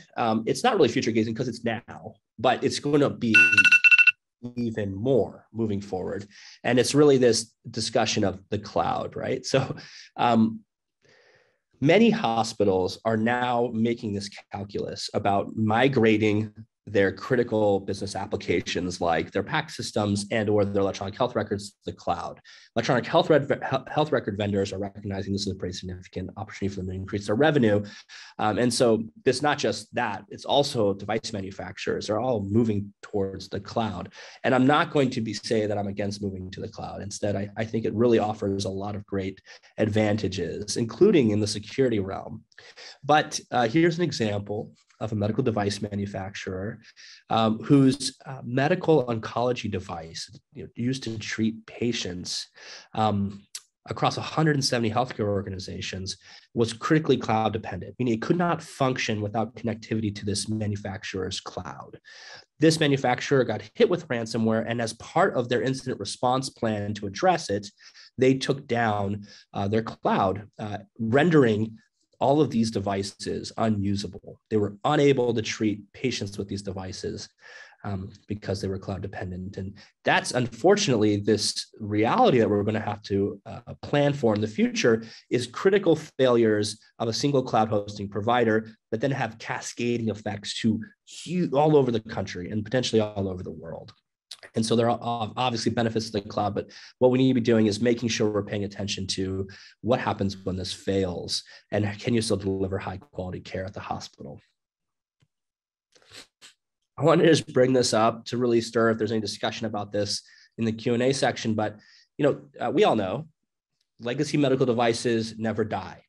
It's not really future gazing because it's now, but it's going to be even more moving forward. And it's really this discussion of the cloud, right? So many hospitals are now making this calculus about migrating their critical business applications like their PACS systems and or their electronic health records to the cloud. Electronic health record vendors are recognizing this is a pretty significant opportunity for them to increase their revenue. And so it's not just that, it's also device manufacturers are all moving towards the cloud. And I'm not going to be saying that I'm against moving to the cloud. Instead, I think it really offers a lot of great advantages, including in the security realm. But here's an example of a medical device manufacturer whose medical oncology device used to treat patients across 170 healthcare organizations was critically cloud dependent, meaning it could not function without connectivity to this manufacturer's cloud. This manufacturer got hit with ransomware, and as part of their incident response plan to address it, they took down their cloud, rendering all of these devices unusable. They were unable to treat patients with these devices because they were cloud dependent. And that's unfortunately this reality that we're going to have to plan for in the future is critical failures of a single cloud hosting provider that then have cascading effects to all over the country and potentially all over the world. And so there are obviously benefits to the cloud, but what we need to be doing is making sure we're paying attention to what happens when this fails and can you still deliver high quality care at the hospital. I want to just bring this up to really stir if there's any discussion about this in the Q&A section, but we all know legacy medical devices never die.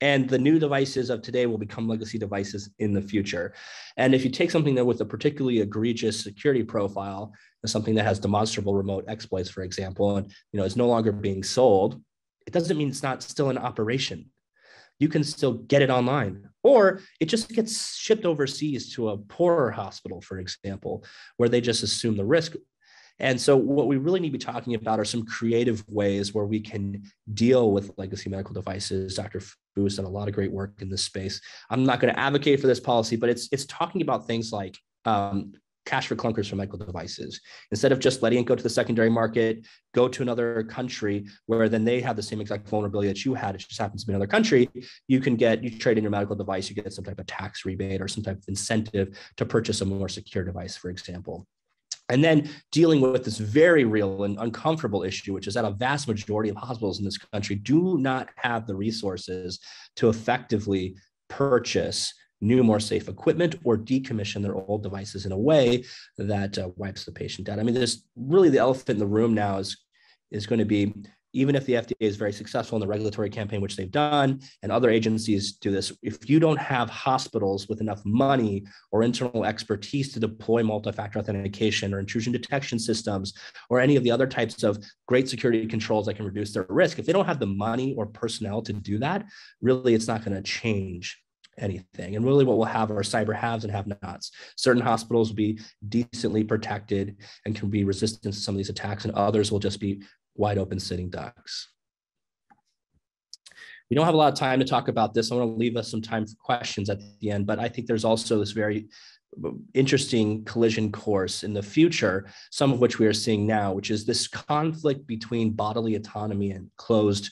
And the new devices of today will become legacy devices in the future. And if you take something that with a particularly egregious security profile, something that has demonstrable remote exploits, for example, and is no longer being sold, it doesn't mean it's not still in operation. You can still get it online, or it just gets shipped overseas to a poorer hospital, for example, where they just assume the risk. And so what we really need to be talking about are some creative ways where we can deal with legacy medical devices. Dr. Fu has done a lot of great work in this space. I'm not going to advocate for this policy, but it's talking about things like cash for clunkers for medical devices. Instead of just letting it go to the secondary market, go to another country where then they have the same exact vulnerability that you had. It just happens to be another country. You trade in your medical device, you get some type of tax rebate or some type of incentive to purchase a more secure device, for example. And then dealing with this very real and uncomfortable issue, which is that a vast majority of hospitals in this country do not have the resources to effectively purchase new, more safe equipment or decommission their old devices in a way that wipes the patient out. I mean, there's really the elephant in the room now is going to be, even if the FDA is very successful in the regulatory campaign, which they've done, and other agencies do this, if you don't have hospitals with enough money or internal expertise to deploy multi-factor authentication or intrusion detection systems or any of the other types of great security controls that can reduce their risk, if they don't have the money or personnel to do that, really it's not going to change anything. And really what we'll have are cyber haves and have-nots. Certain hospitals will be decently protected and can be resistant to some of these attacks, and others will just be wide open sitting ducks. We don't have a lot of time to talk about this. I want to leave us some time for questions at the end, but I think there's also this very interesting collision course in the future, some of which we are seeing now, which is this conflict between bodily autonomy and closed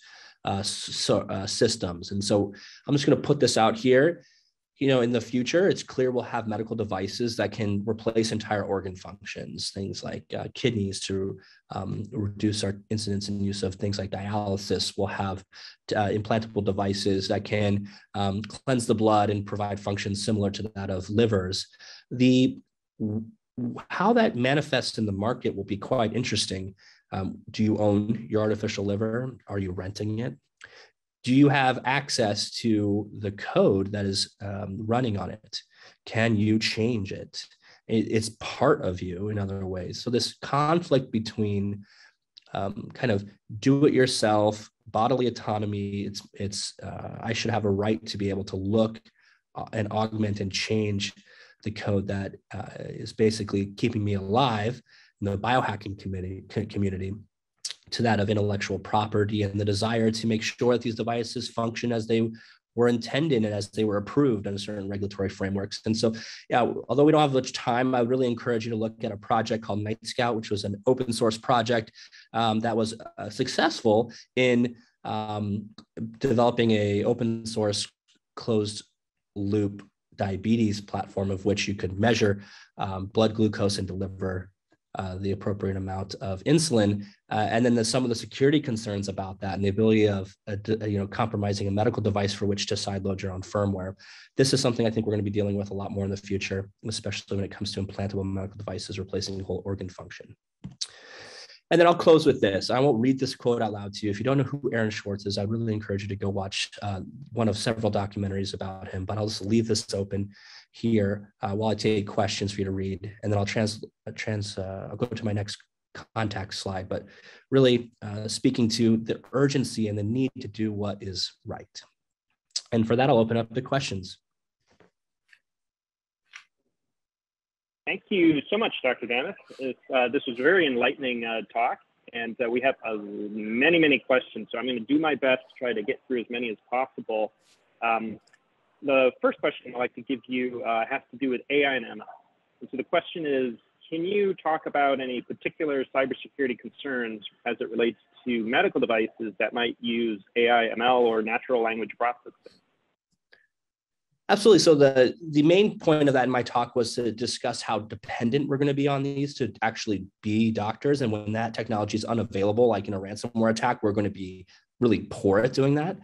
systems. And so I'm just going to put this out here. In the future, it's clear we'll have medical devices that can replace entire organ functions, things like kidneys to reduce our incidence and use of things like dialysis. We'll have implantable devices that can cleanse the blood and provide functions similar to that of livers. How that manifests in the market will be quite interesting. Do you own your artificial liver? Are you renting it? Do you have access to the code that is running on it? Can you change it? It's part of you in other ways. So this conflict between kind of do-it-yourself, bodily autonomy, I should have a right to be able to look and augment and change the code that is basically keeping me alive in the biohacking community, to that of intellectual property and the desire to make sure that these devices function as they were intended and as they were approved under certain regulatory frameworks. And so, yeah, although we don't have much time, I would really encourage you to look at a project called Night Scout, which was an open source project that was successful in developing a open source closed loop diabetes platform of which you could measure blood glucose and deliver the appropriate amount of insulin. And then there's some of the security concerns about that and the ability of compromising a medical device for which to sideload your own firmware. This is something I think we're going to be dealing with a lot more in the future, especially when it comes to implantable medical devices replacing whole organ function. And then I'll close with this. I won't read this quote out loud to you. If you don't know who Aaron Schwartz is, I really encourage you to go watch one of several documentaries about him, but I'll just leave this open here while I take questions for you to read. And then I'll go to my next contact slide, but really speaking to the urgency and the need to do what is right. And for that, I'll open up the questions. Thank you so much, Dr. Dameff. This was a very enlightening talk, and we have many questions. So I'm going to do my best to try to get through as many as possible. The first question I'd like to give you has to do with AI and ML. And so the question is, can you talk about any particular cybersecurity concerns as it relates to medical devices that might use AI, ML, or natural language processing? Absolutely. So the main point of that in my talk was to discuss how dependent we're going to be on these to actually be doctors. And when that technology is unavailable, like in a ransomware attack, we're going to be really poor at doing that.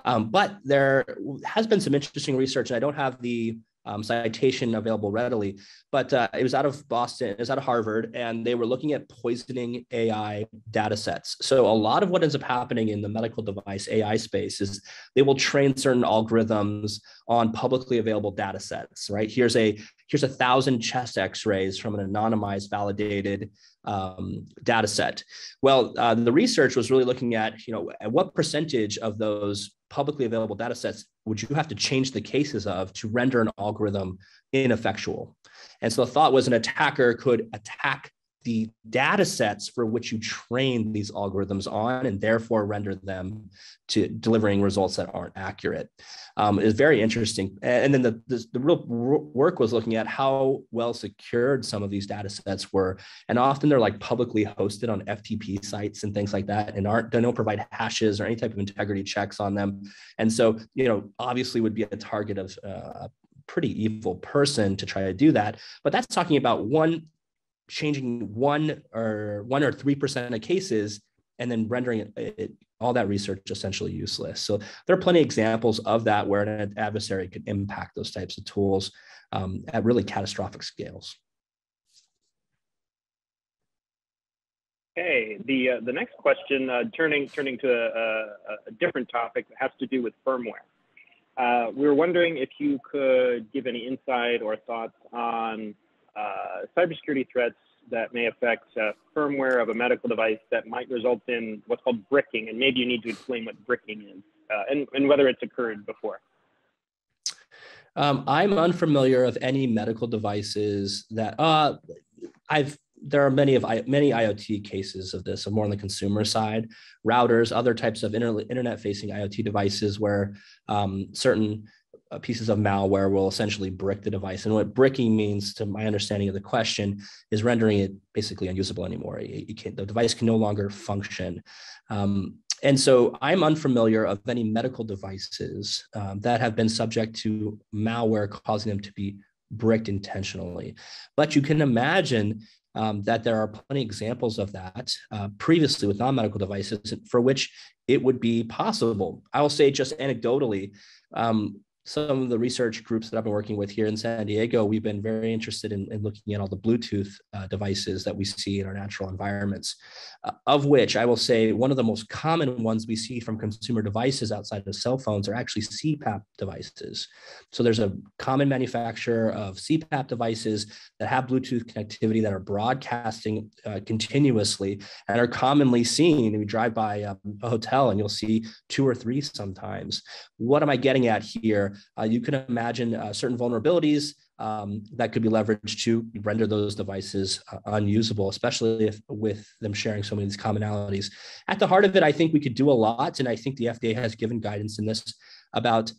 But there has been some interesting research, and I don't have the citation available readily, but it was out of Boston, it was out of Harvard, and they were looking at poisoning AI data sets. So a lot of what ends up happening in the medical device AI space is they will train certain algorithms on publicly available data sets, right? Here's 1,000 chest x-rays from an anonymized, validated data set. Well, the research was really looking at, at what percentage of those publicly available data sets would you have to change the cases of to render an algorithm ineffectual? And so the thought was an attacker could attack the data sets for which you train these algorithms on and therefore render them to delivering results that aren't accurate. It's very interesting. And then the real work was looking at how well secured some of these data sets were. And often they're like publicly hosted on FTP sites and things like that, and they don't provide hashes or any type of integrity checks on them. And so, obviously would be a target of a pretty evil person to try to do that. But that's talking about changing 1 or 3% of cases and then rendering all that research essentially useless. So there are plenty of examples of that where an adversary could impact those types of tools at really catastrophic scales. Okay, the next question, turning to a different topic that has to do with firmware. We were wondering if you could give any insight or thoughts on cybersecurity threats that may affect firmware of a medical device that might result in what's called bricking, and maybe you need to explain what bricking is and whether it's occurred before. I'm unfamiliar of any medical devices that there are many IoT cases of this, more on the consumer side, routers, other types of internet-facing IoT devices where certain pieces of malware will essentially brick the device. And what bricking means, to my understanding of the question, is rendering it basically unusable anymore. The device can no longer function. And so I'm unfamiliar of any medical devices that have been subject to malware causing them to be bricked intentionally. But you can imagine that there are plenty of examples of that previously with non-medical devices for which it would be possible. I will say just anecdotally, some of the research groups that I've been working with here in San Diego, we've been very interested in looking at all the Bluetooth devices that we see in our natural environments, of which I will say one of the most common ones we see from consumer devices outside of cell phones are actually CPAP devices. So there's a common manufacturer of CPAP devices that have Bluetooth connectivity that are broadcasting continuously and are commonly seen. You drive by a hotel and you'll see 2 or 3 sometimes. What am I getting at here? You can imagine certain vulnerabilities that could be leveraged to render those devices unusable, especially with them sharing so many of these commonalities. At the heart of it, I think we could do a lot, and I think the FDA has given guidance in this about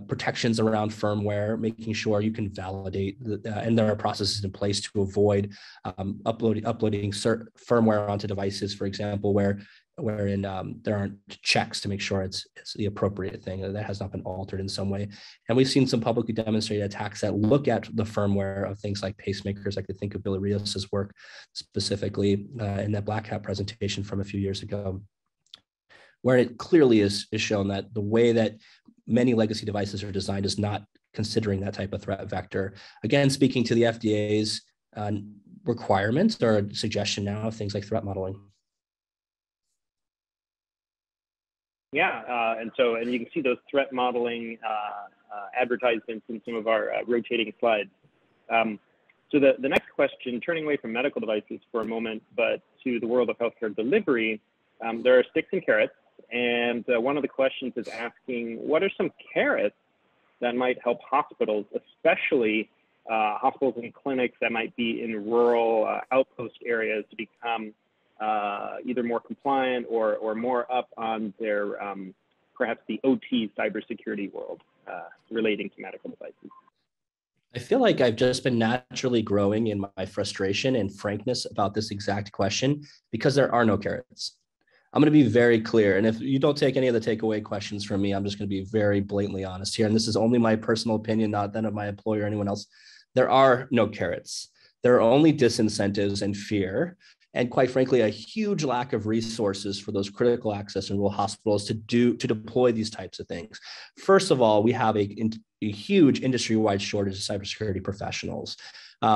protections around firmware, making sure you can validate, and there are processes in place to avoid uploading firmware onto devices, for example, wherein there aren't checks to make sure it's the appropriate thing, that has not been altered in some way. And we've seen some publicly demonstrated attacks that look at the firmware of things like pacemakers. I could think of Billy Rios's work specifically in that Black Hat presentation from a few years ago, where it clearly is shown that the way that many legacy devices are designed is not considering that type of threat vector. Again, speaking to the FDA's requirements or a suggestion now of things like threat modeling. Yeah, and you can see those threat modeling advertisements in some of our rotating slides. So the next question, turning away from medical devices for a moment, but to the world of healthcare delivery, there are sticks and carrots. And one of the questions is asking, what are some carrots that might help hospitals, especially hospitals and clinics that might be in rural outpost areas, to become either more compliant or more up on their, perhaps the OT cybersecurity world relating to medical devices? I feel like I've just been naturally growing in my frustration and frankness about this exact question because there are no carrots. I'm going to be very clear. And if you don't take any of the takeaway questions from me, I'm just going to be very blatantly honest here. And this is only my personal opinion, not that of my employer or anyone else. There are no carrots. There are only disincentives and fear. And quite frankly, a huge lack of resources for those critical access in rural hospitals to deploy these types of things. First of all, we have a huge industry-wide shortage of cybersecurity professionals.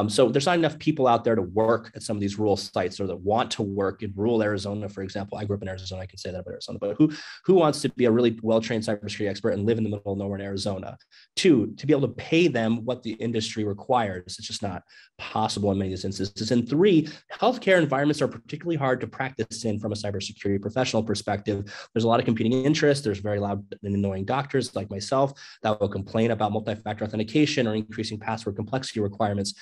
So there's not enough people out there to work at some of these rural sites or that want to work in rural Arizona, for example. I grew up in Arizona, I can say that about Arizona, but who wants to be a really well-trained cybersecurity expert and live in the middle of nowhere in Arizona? Two, to be able to pay them what the industry requires. It's just not possible in many of these instances. And three, healthcare environments are particularly hard to practice in from a cybersecurity professional perspective. There's a lot of competing interests. There's very loud and annoying doctors like myself that will complain about multi-factor authentication or increasing password complexity requirements.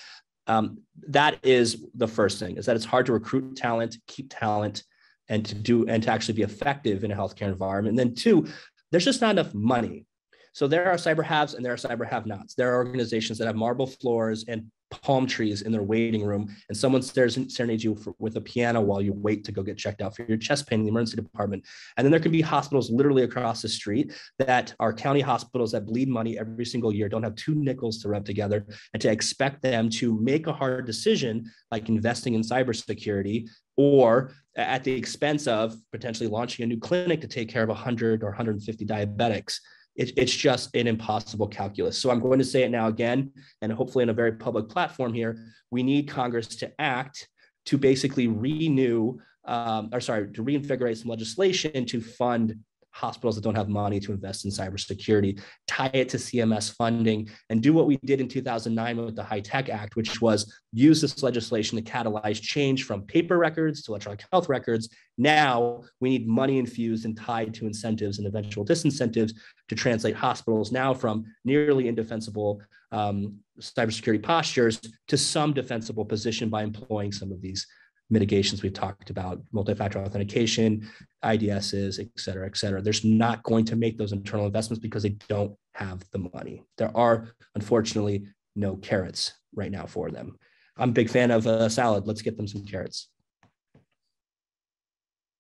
That is the first thing, is that it's hard to recruit talent, keep talent, and to actually be effective in a healthcare environment. And then two, there's just not enough money. So there are cyber haves and there are cyber have-nots. There are organizations that have marble floors and palm trees in their waiting room, and someone serenades you with a piano while you wait to go get checked out for your chest pain in the emergency department. And then there can be hospitals literally across the street that are county hospitals that bleed money every single year, don't have two nickels to rub together, and to expect them to make a hard decision like investing in cybersecurity or at the expense of potentially launching a new clinic to take care of 100 or 150 diabetics. It's just an impossible calculus. So I'm going to say it now again, and hopefully in a very public platform here, we need Congress to act to basically to reinvigorate some legislation to fund hospitals that don't have money to invest in cybersecurity, tie it to CMS funding, and do what we did in 2009 with the HITECH Act, which was use this legislation to catalyze change from paper records to electronic health records. Now we need money infused and tied to incentives and eventual disincentives to translate hospitals now from nearly indefensible cybersecurity postures to some defensible position by employing some of these mitigations we've talked about, multi-factor authentication, IDSs, et cetera, et cetera. There's not going to make those internal investments because they don't have the money. There are, unfortunately, no carrots right now for them. I'm a big fan of salad. Let's get them some carrots.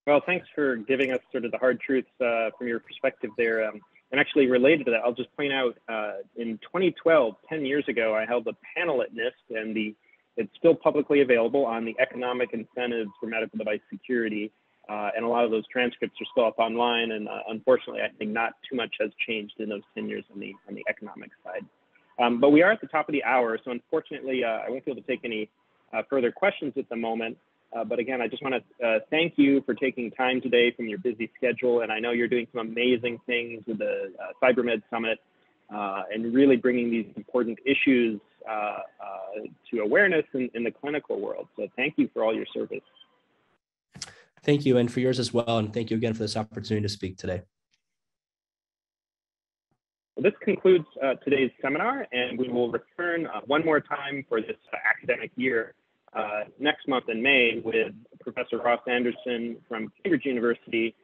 Well, thanks for giving us sort of the hard truths from your perspective there. And actually related to that, I'll just point out in 2012, 10 years ago, I held a panel at NIST, and it's still publicly available on the economic incentives for medical device security. And a lot of those transcripts are still up online. And unfortunately, I think not too much has changed in those 10 years on the economic side. But we are at the top of the hour. So unfortunately, I won't be able to take any further questions at the moment. But again, I just want to thank you for taking time today from your busy schedule. And I know you're doing some amazing things with the CyberMed Summit and really bringing these important issues to awareness in the clinical world. So thank you for all your service. Thank you, and for yours as well. And thank you again for this opportunity to speak today. Well, this concludes today's seminar, and we will return one more time for this academic year next month in May with Professor Ross Anderson from Cambridge University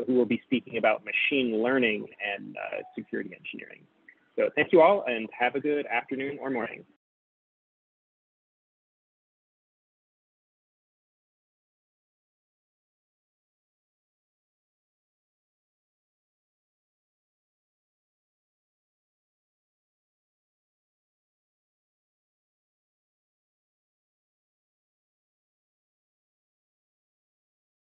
who will be speaking about machine learning and security engineering. So thank you all, and have a good afternoon or morning.